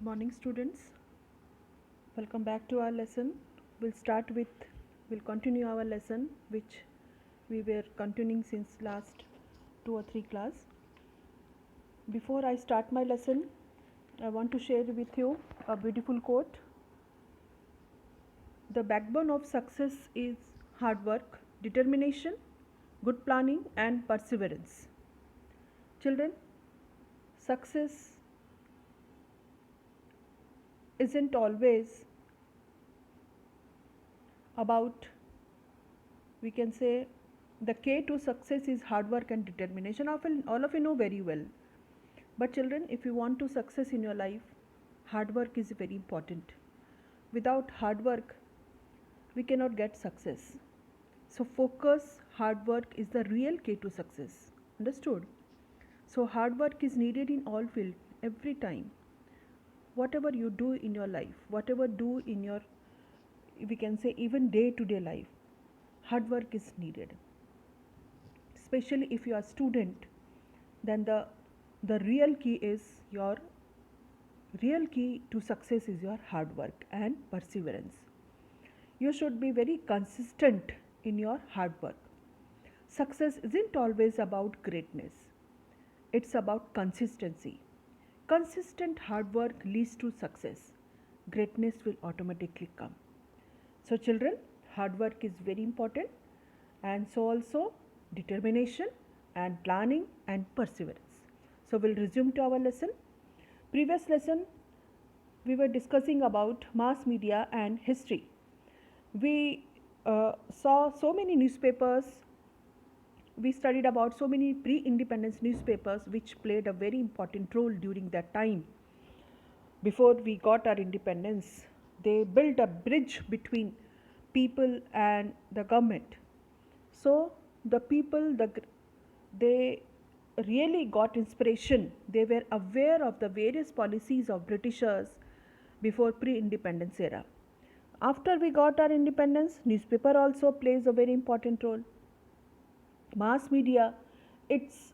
morning, students. Welcome back to our lesson. We'll continue our lesson which we were continuing since last 2 or 3 class. Before I start my lesson, I want to share with you a beautiful quote. The backbone of success is hard work, determination, good planning, and perseverance. Children, success isn't always about, we can say, the key to success is hard work and determination. All of you know very well. But children, if you want to success in your life, hard work is very important. Without hard work, we cannot get success. So focus, hard work is the real key to success. Understood? So hard work is needed in all fields, every time. Whatever you do in your life, whatever do in your, we can say, even day-to-day life, hard work is needed. Especially if you are a student, then the real key to success is your hard work and perseverance. You should be very consistent in your hard work. Success isn't always about greatness, it's about consistency. Consistent hard work leads to success. Greatness will automatically come. So children, hard work is very important, and so also determination and planning and perseverance. So we'll resume to our lesson. Previous lesson we were discussing about mass media and history. We saw so many newspapers. We studied about so many pre-independence newspapers which played a very important role during that time. Before we got our independence, they built a bridge between people and the government. So the people, they really got inspiration. They were aware of the various policies of Britishers before pre-independence era. After we got our independence, newspaper also plays a very important role. Mass media, its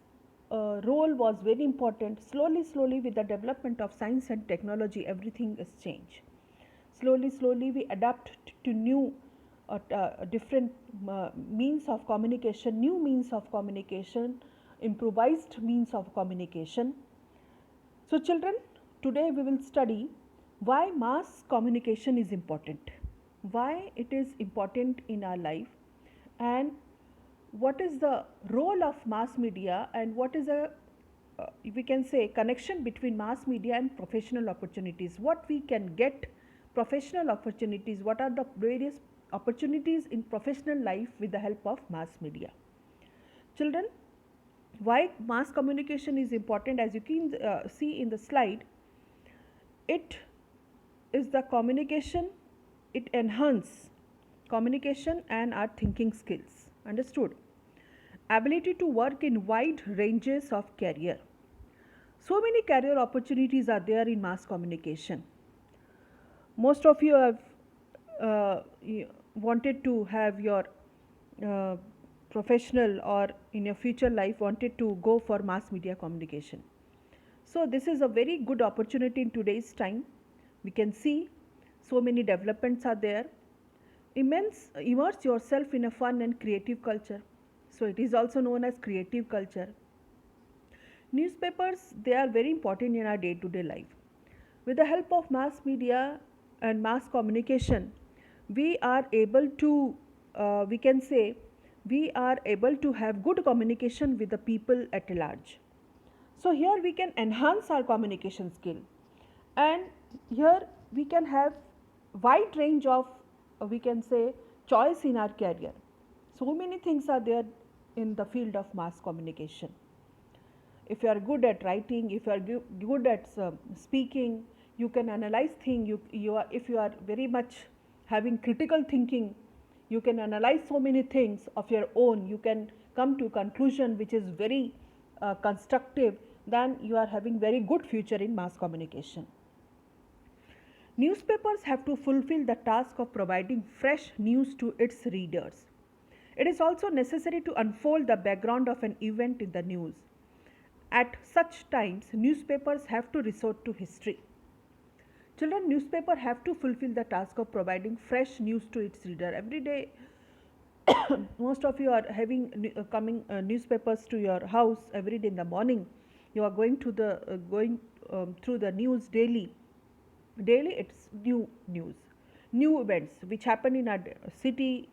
role was very important. Slowly with the development of science and technology, everything is changed. Slowly we adapt to new different means of communication, new means of communication, improvised means of communication. So children, today we will study why mass communication is important, why it is important in our life, and what is the role of mass media, and what is a we can say connection between mass media and professional opportunities. What we can get professional opportunities, what are the various opportunities in professional life with the help of mass media. Children, why mass communication is important, as you can see in the slide, it is the communication, it enhances communication and our thinking skills. Understood? Ability to work in wide ranges of career. So many career opportunities are there in mass communication. Most of you have wanted to have your professional or in your future life wanted to go for mass media communication. So this is a very good opportunity in today's time. We can see so many developments are there. Immerse yourself in a fun and creative culture. So it is also known as creative culture. Newspapers, they are very important in our day-to-day life. With the help of mass media and mass communication, we are able to, we can say, we are able to have good communication with the people at large. So here we can enhance our communication skill, and here we can have wide range of, we can say, choice in our career. So many things are there in the field of mass communication. If you are good at writing, if you are good at speaking, you can analyze things. If you are very much having critical thinking, you can analyze so many things of your own. You can come to conclusion which is very constructive. Then you are having very good future in mass communication. Newspapers have to fulfill the task of providing fresh news to its readers. It is also necessary to unfold the background of an event in the news. At such times, newspapers have to resort to history. Children, newspaper have to fulfill the task of providing fresh news to its reader. Every day, most of you are having coming newspapers to your house every day in the morning. You are going to the going through the news daily. Daily, it's new news, new events which happen in our city,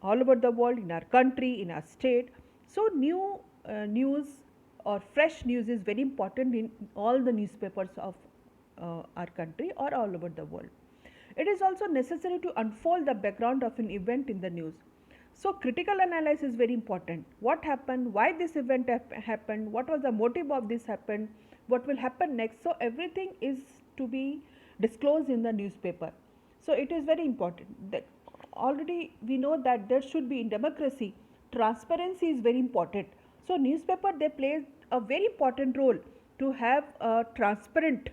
all over the world, in our country, in our state. So, new news or fresh news is very important in all the newspapers of our country or all over the world. It is also necessary to unfold the background of an event in the news. So, critical analysis is very important. What happened? Why this event happened? What was the motive of this happened? What will happen next? So, everything is to be disclosed in the newspaper. So, it is very important that already we know that there should be in democracy transparency is very important. So, newspaper they play a very important role to have a transparent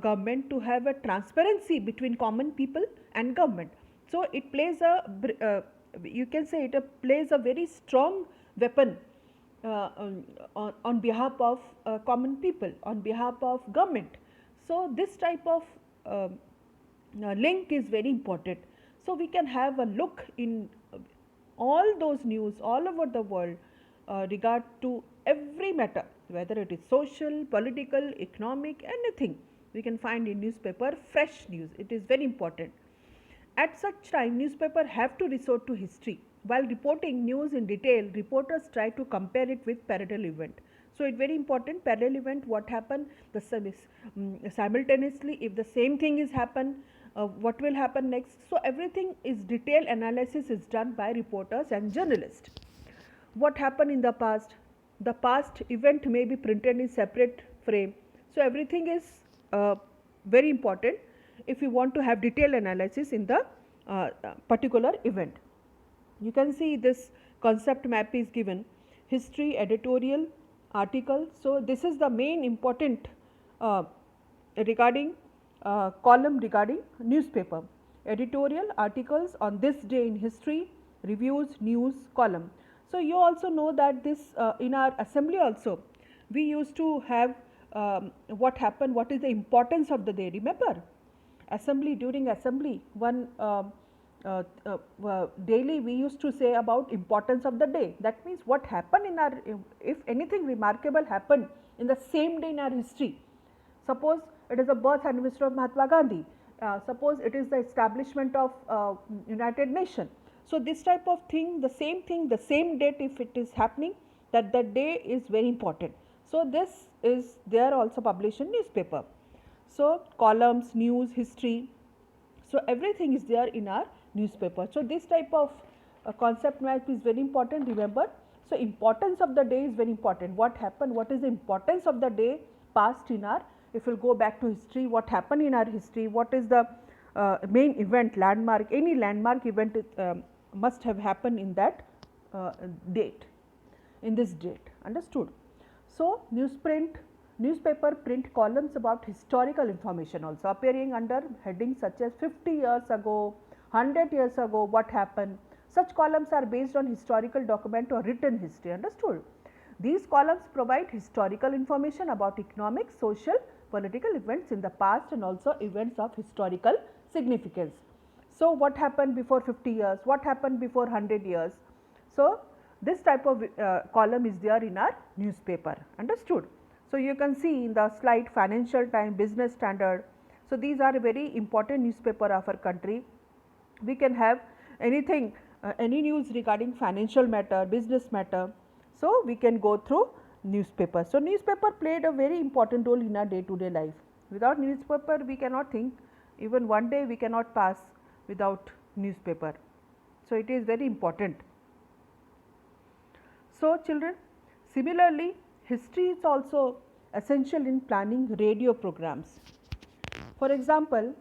government, to have a transparency between common people and government. So it plays you can say it plays a very strong weapon on behalf of common people, on behalf of government. So this type of link is very important. So we can have a look in all those news all over the world regard to every matter, whether it is social, political, economic, anything we can find in newspaper. Fresh news, it is very important. At such time, newspaper have to resort to history. While reporting news in detail, reporters try to compare it with parallel event. So it's very important, parallel event, what happened, the simultaneously, if the same thing is happen, what will happen next. So everything is detailed analysis is done by reporters and journalists. What happened in the past event may be printed in separate frame. So everything is very important if you want to have detailed analysis in the particular event. You can see this concept map is given, history, editorial, article. So this is the main important regarding column regarding newspaper, editorial, articles on this day in history, reviews, news, column. So you also know that this in our assembly also we used to have what happened, what is the importance of the day. Remember, assembly, during assembly one daily we used to say about importance of the day. That means what happened in our, if anything remarkable happened in the same day in our history. Suppose it is a birth anniversary of Mahatma Gandhi, suppose it is the establishment of United Nations. So this type of thing, the same date, if it is happening, that day is very important. So this is there also published in newspaper. So columns, news, history, so everything is there in our newspaper. So this type of concept map is very important, remember. So importance of the day is very important. What happened, what is the importance of the day past in our, if we will go back to history, what happened in our history, what is the main event, landmark, any landmark event must have happened in that date, in this date, understood. So newspaper print columns about historical information also appearing under headings such as 50 years ago, 100 years ago, what happened. Such columns are based on historical document or written history, understood. These columns provide historical information about economic, social, political events in the past and also events of historical significance. So what happened before 50 years, what happened before 100 years. So this type of column is there in our newspaper, understood. So you can see in the slide Financial Times, Business Standard. So these are very important newspaper of our country. We can have anything, any news regarding financial matter, business matter. So we can go through newspaper. So newspaper played a very important role in our day-to-day life. Without newspaper we cannot think, even one day we cannot pass without newspaper. So it is very important. So children, similarly history is also essential in planning radio programs. For example,